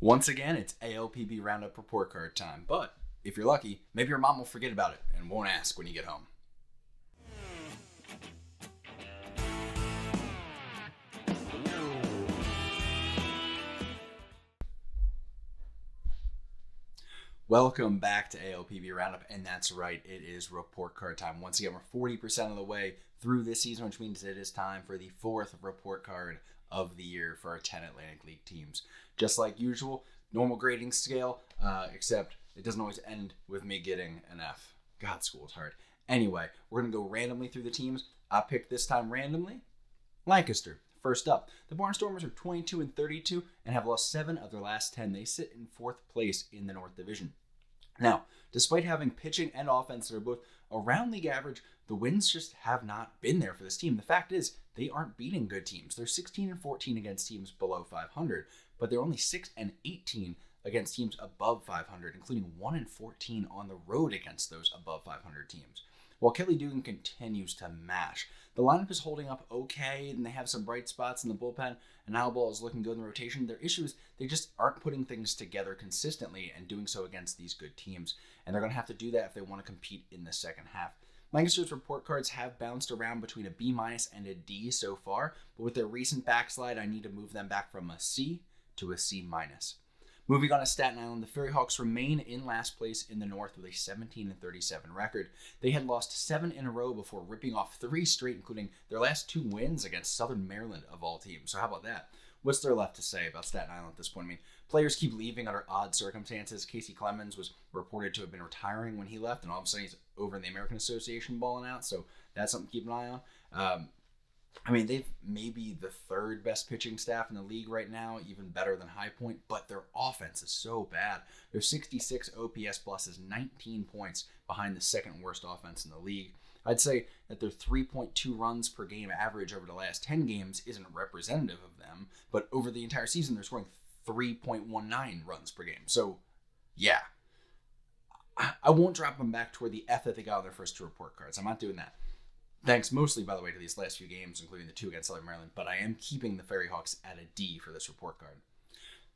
Once again, it's ALPB Roundup report card time. But if you're lucky, maybe your mom will forget about it and won't ask when you get home. Welcome back to ALPB Roundup, and that's right, it is report card time. Once again, we're 40% of the way through this season, which means it is time for the fourth report card of the year for our 10 Atlantic League teams. Just like usual, normal grading scale, except it doesn't always end with me getting an F. God, school's hard. Anyway, we're going to go randomly through the teams. I picked this time randomly Lancaster. First up, the Barnstormers are 22-32 and have lost 7 of their last 10. They sit in 4th place in the North Division. Now, despite having pitching and offense that are both around league average, the wins just have not been there for this team. The fact is, they aren't beating good teams. They're 16-14 against teams below 500, but they're only 6-18 against teams above 500, including 1-14 on the road against those above 500 teams. While Kelly Dugan continues to mash, the lineup is holding up okay, and they have some bright spots in the bullpen, and Alba is looking good in the rotation. Their issue is they just aren't putting things together consistently and doing so against these good teams, and they're going to have to do that if they want to compete in the second half. Lancaster's report cards have bounced around between a B- and a D so far, but with their recent backslide, I need to move them back from a C to a C-. Moving on to Staten Island, the FerryHawks remain in last place in the North with a 17-37 record. They had lost 7 in a row before ripping off 3 straight, including their last 2 wins against Southern Maryland of all teams. So how about that? What's there left to say about Staten Island at this point? I mean, players keep leaving under odd circumstances. Casey Clemens was reported to have been retiring when he left, and all of a sudden he's over in the American Association balling out, so that's something to keep an eye on. They've maybe the 3rd best pitching staff in the league right now, even better than High Point, but their offense is so bad. Their 66 OPS plus is 19 points behind the 2nd worst offense in the league. I'd say that their 3.2 runs per game average over the last 10 games isn't representative of them, but over the entire season, they're scoring 3.19 runs per game. So, yeah. I won't drop them back toward the F that they got on their first 2 report cards. I'm not doing that. Thanks mostly, by the way, to these last few games, including the 2 against Southern Maryland, but I am keeping the FerryHawks at a D for this report card.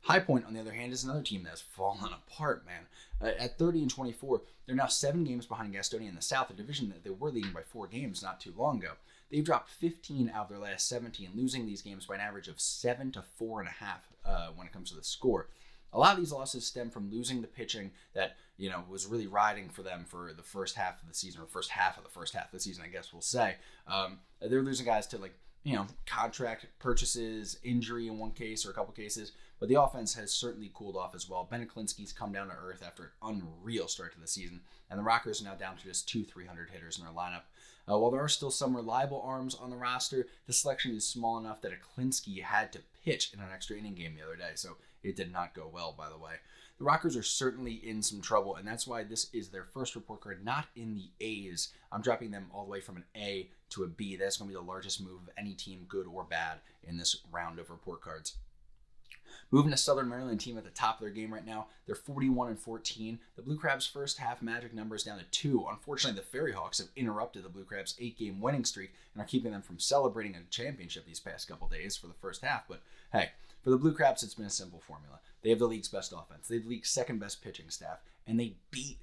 High Point, on the other hand, is another team that has fallen apart, man. At 30-24, they're now 7 games behind Gastonia in the South, a division that they were leading by 4 games not too long ago. They've dropped 15 out of their last 17, losing these games by an average of 7 to 4.5 when it comes to the score. A lot of these losses stem from losing the pitching that, was really riding for them for the first half of the season, or first half of the season, I guess we'll say. They're losing guys to, contract purchases, injury in one case or a couple cases, but the offense has certainly cooled off as well. Ben Aklinski's come down to earth after an unreal start to the season, and the Rockers are now down to just 2 300 hitters in their lineup. While there are still some reliable arms on the roster, the selection is small enough that Aklinski had to pitch in an extra inning game the other day, so it did not go well, by the way. The Rockers are certainly in some trouble, and that's why this is their first report card, not in the A's. I'm dropping them all the way from an A to a B. That's going to be the largest move of any team, good or bad, in this round of report cards. Moving to Southern Maryland, team at the top of their game right now. They're 41-14. The Blue Crabs' first half magic number is down to 2. Unfortunately, the FerryHawks have interrupted the Blue Crabs' 8-game winning streak and are keeping them from celebrating a championship these past couple days for the first half. But hey, for the Blue Crabs, it's been a simple formula. They have the league's best offense. They have the league's 2nd best pitching staff, and they beat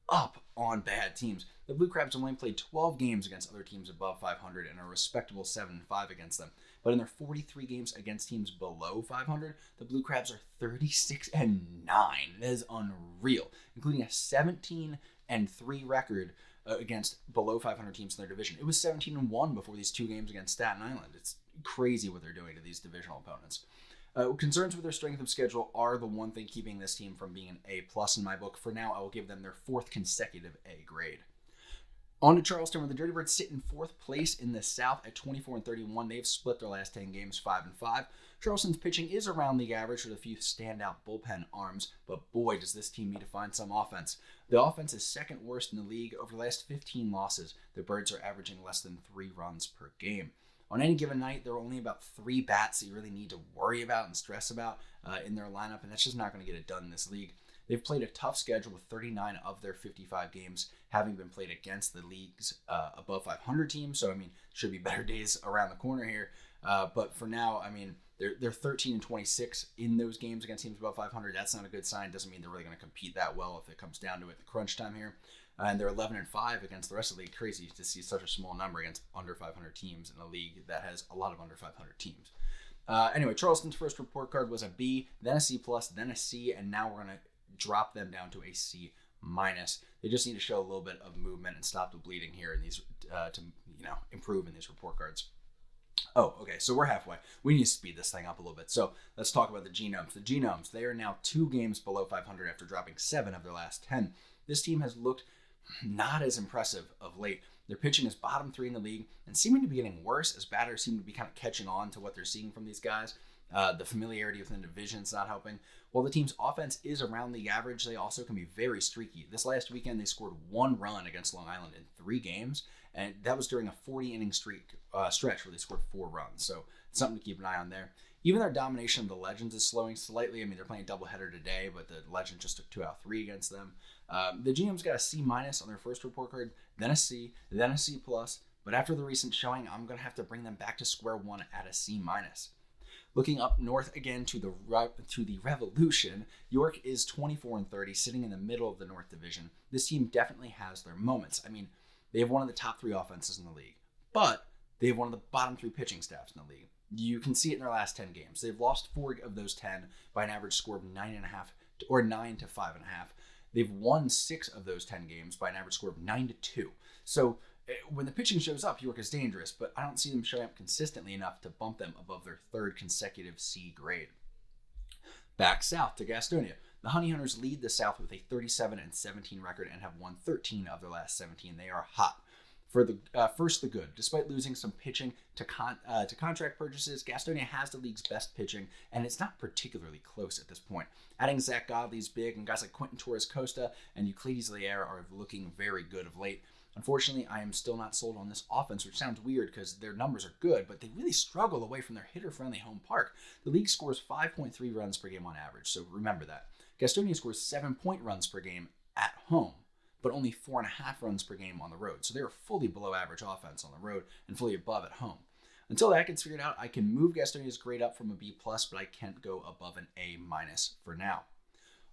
up on bad teams. The Blue Crabs only played 12 games against other teams above 500 and a respectable 7-5 against them. But in their 43 games against teams below 500, the Blue Crabs are 36-9. That is unreal, including a 17-3 record against below 500 teams in their division. It was 17-1 before these 2 games against Staten Island. It's crazy what they're doing to these divisional opponents. Concerns with their strength of schedule are the one thing keeping this team from being an A+ in my book. For now, I will give them their 4th consecutive A grade. On to Charleston, where the Dirty Birds sit in 4th place in the South at 24-31. They've split their last 10 games 5-5. Charleston's pitching is around league average with a few standout bullpen arms, but boy, does this team need to find some offense. The offense is 2nd worst in the league. Over the last 15 losses, the Birds are averaging less than 3 runs per game. On any given night, there are only about 3 bats that you really need to worry about and stress about in their lineup, and that's just not going to get it done in this league. They've played a tough schedule with 39 of their 55 games having been played against the league's above 500 teams, so, should be better days around the corner here. But for now, They're 13-26 in those games against teams above 500. That's not a good sign. Doesn't mean they're really going to compete that well if it comes down to it. The crunch time here, and they're 11-5 against the rest of the league. Crazy to see such a small number against under 500 teams in a league that has a lot of under 500 teams. Anyway, Charleston's first report card was a B, then a C+, then a C, and now we're going to drop them down to a C-. They just need to show a little bit of movement and stop the bleeding here in these to improve in these report cards. Oh, okay, so we're halfway. We need to speed this thing up a little bit. So let's talk about the Genomes. The Genomes, they are now 2 games below 500 after dropping 7 of their last 10. This team has looked not as impressive of late. Their pitching is bottom 3 in the league and seeming to be getting worse as batters seem to be kind of catching on to what they're seeing from these guys. The familiarity within the division is not helping. While the team's offense is around league average, they also can be very streaky. This last weekend, they scored 1 run against Long Island in 3 games, and that was during a 40-inning stretch where they scored 4 runs. So it's something to keep an eye on there. Even their domination of the Legends is slowing slightly. I mean, they're playing a doubleheader today, but the Legends just took 2 out of 3 against them. The Genomes got a C- on their first report card, then a C, then a C+. But after the recent showing, I'm going to have to bring them back to square one at a C-. Looking up north again to the Revolution, York is 24-30, sitting in the middle of the North Division. This team definitely has their moments. I mean, they have one of the top 3 offenses in the league, but they have one of the bottom 3 pitching staffs in the league. You can see it in their last 10 games. They've lost 4 of those 10 by an average score of 9.5 or 9 to 5.5. They've won 6 of those 10 games by an average score of 9-2. So when the pitching shows up, York is dangerous, but I don't see them showing up consistently enough to bump them above their 3rd consecutive C grade. Back south to Gastonia. The Honey Hunters lead the South with a 37-17 record and have won 13 of their last 17. They are hot. For the first, the good. Despite losing some pitching to contract purchases, Gastonia has the league's best pitching, and it's not particularly close at this point. Adding Zach Godley's big, and guys like Quentin Torres-Costa and Euclides Lier are looking very good of late. Unfortunately, I am still not sold on this offense, which sounds weird because their numbers are good, but they really struggle away from their hitter-friendly home park. The league scores 5.3 runs per game on average, so remember that. Gastonia scores 7 runs per game at home, but only 4.5 runs per game on the road. So they're fully below average offense on the road and fully above at home. Until that gets figured out, I can move Gastonia's grade up from a B+, but I can't go above an A- for now.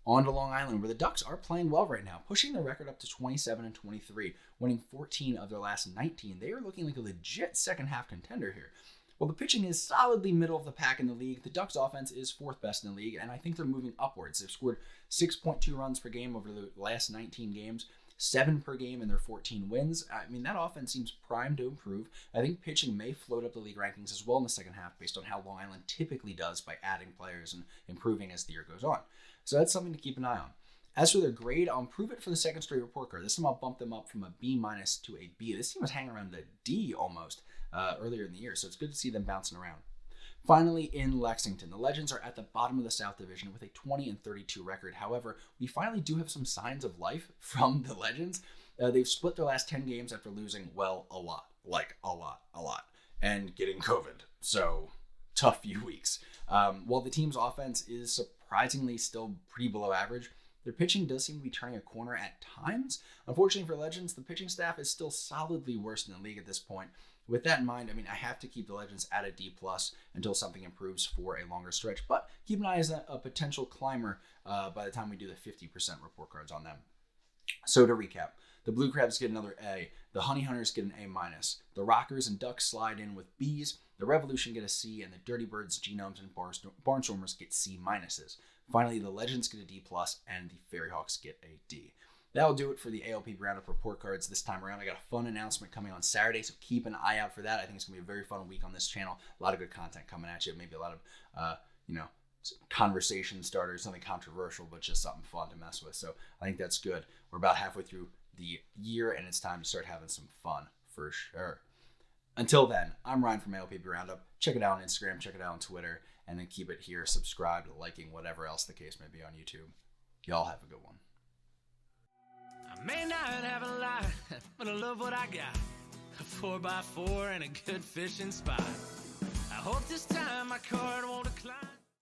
On to Long Island, where the Ducks are playing well right now, pushing their record up to 27-23, winning 14 of their last 19. They are looking like a legit second-half contender here. While the pitching is solidly middle of the pack in the league, the Ducks' offense is 4th best in the league, and I think they're moving upwards. They've scored 6.2 runs per game over the last 19 games, 7 per game in their 14 wins. I mean, that offense seems primed to improve. I think pitching may float up the league rankings as well in the second half based on how Long Island typically does by adding players and improving as the year goes on. So that's something to keep an eye on. As for their grade, I'll improve it for the second straight report card. This time I'll bump them up from a B- to a B. This team was hanging around the D almost earlier in the year, so it's good to see them bouncing around. Finally, in Lexington, the Legends are at the bottom of the South Division with a 20-32 record. However, we finally do have some signs of life from the Legends. They've split their last 10 games after losing, well, a lot, and getting COVID. So, tough few weeks. While the team's offense is surprisingly still pretty below average, their pitching does seem to be turning a corner at times. Unfortunately for Legends, the pitching staff is still solidly worse than the league at this point. With that in mind, I mean, I have to keep the Legends at a D+ until something improves for a longer stretch. But keep an eye as a potential climber by the time we do the 50% report cards on them. So to recap, the Blue Crabs get another A. The Honey Hunters get an A-. The Rockers and Ducks slide in with Bs. The Revolution get a C. And the Dirty Birds, Genomes, and Barnstormers get C-. Finally, the Legends get a D+, and the FerryHawks get a D. That'll do it for the ALPB Roundup report cards this time around. I got a fun announcement coming on Saturday, so keep an eye out for that. I think it's going to be a very fun week on this channel. A lot of good content coming at you. Maybe a lot of, conversation starters, something controversial, but just something fun to mess with. So I think that's good. We're about halfway through the year, and it's time to start having some fun for sure. Until then, I'm Ryan from ALPB Roundup. Check it out on Instagram, check it out on Twitter, and then keep it here, subscribed, liking, whatever else the case may be on YouTube. Y'all have a good one. I may not have a lot, but I love what I got. A 4x4 and a good fishing spot. I hope this time my card won't decline.